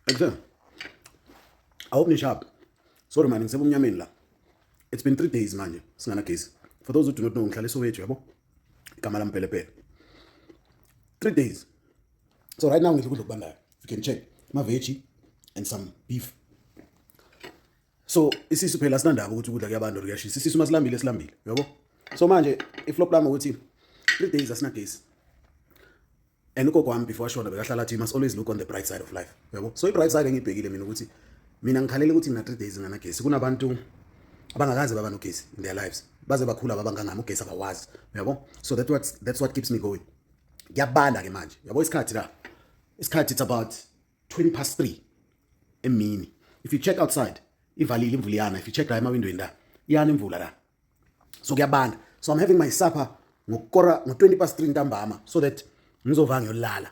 Exam. I hope ni sharp. Sorry man, ngisebumnyameni la. It's been 3 days manje singana case. For those who do not know, ngihlala eSoweto yabo. Igama lami Pelepele. 3 days. So right now ngidla ukudla okubandayo. You can check my veggie and some beef. So isisu phela sinandaba ukuthi ukudla kuyabantu kuyashisa. Isisu masilambile, yabo. So manje iflop lami ukuthi 3 days asina case. And ugogo wami before ashona bekahlala athi must always look on the bright side of life, yabo. So i-bright side engibhekile mina ukuthi mina ngikhalela ukuthi ngina 3 days ngana gesi. Kunabantu abangakaze baba no gesi in their lives. Baze bakhula babangangami ugesi abawazi, yabo. So that's what keeps me going. Ngiyabanda ke manje. Yabo isikhathi la. Isikhathi it's about 3:20 emini. If you check outside, ivalile imvula iyana. If you check la ema-window la, iyana imvula la. So ngiyabanda. So I'm having my supper ngo-3:20 ntambama so that ngizova ngiyolala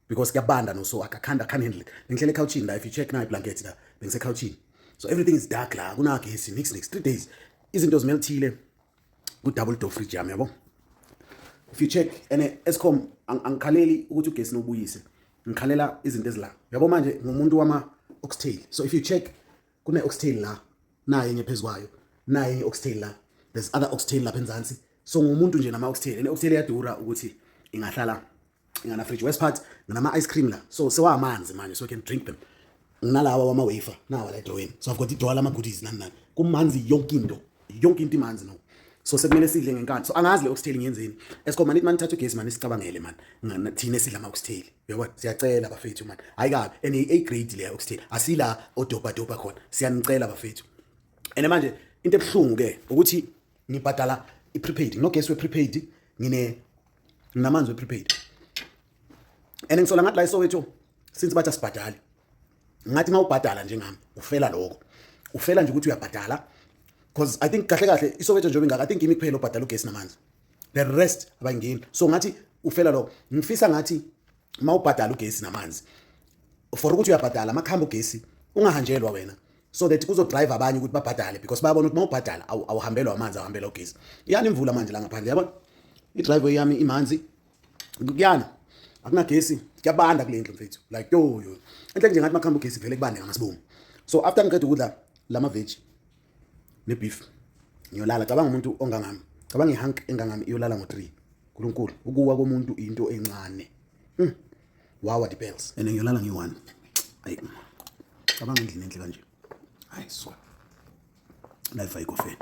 because kuyabanda no, so I can't handle it. Ngihlele couchini la. If you check na iblanket la, bengise couchini. So everything is dark la. Kunagesi nix 3 days. Izinto zimelthile ku double door fridge yami, yabo. If you check ene Eskom angikhaleli ukuthi ugesi nobuyise. Ngikhalela izinto ezila. Yabo manje ngumuntu wama oxtail. So if you check kune oxtail la, naye enye phezukwayo, naye enye oxtail la. There's other oxtail lapha enzansi. So ngumuntu nje nama oxtail. Ene oxtail iyadura ukuthi ingahlala ngana fridge. West part nginama ice cream la. So sewamanzi manje so I can drink them. Nginalawa wama wafer nawa la edrawini. So I've got idwala ama goodies nani. Kumanzi yonke into imanzi no. So sekumele sidle ngenkani. So angazi le oxtail ngiyenzeni. Eskom manithi manithatha ugesi manje sicabangele man. Thina sidla ama oxtail. Uyabona? Siyacela bafethu man. Hayi kabi. Ene A grade le oxtail. Asila odopa khona. Siyanicela bafethu. Ene manje into ebhlungu ke ukuthi ngibhadala i-prepaid. Ngogesi we-prepaid nginamanzi we-prepaid. Ene ngisola ngathi la eSoweto since bathi asibhadali. Ngathi mawubhadala njengami ufela lokho. Ufela nje ukuthi uyabhadala. Because I think kahle iSoweto nje ngaka I think imi kuphela obhadala ugesi namanzi. The rest abangeni. So ngathi ufela lo. Ngifisa ngathi mawubhadala ugesi namanzi. For ukuthi uyabhadala makhamba ugesi ungahanjelwa wena. So that kuzo drive abanye ukuthi babhadale because bayabona ukuthi mawubhadala awuhambelwa amanzi awuhambelwa ugesi. Iyani imvula manje la ngaphandle yabona. I-driveway yami imanzi. Kuyana. Akunagesi. Kuyabanda kule ndlu mfethu. Like yo. Enhle nje ngathi makhamba ugesi vele kubande ngamasibomu. So after ngiqeda ukudla lama veggie ne beef ngiyolala. Cabanga umuntu ongangami. Cabanga ihunk engangami iyolala ngo3. Nkulunkulu ukuwa komuntu into encane. Wow the bells. And ngiyolala ngi1. Hayi. Cabanga indlela enhle kanje. Hayi so. Life ayikho fena.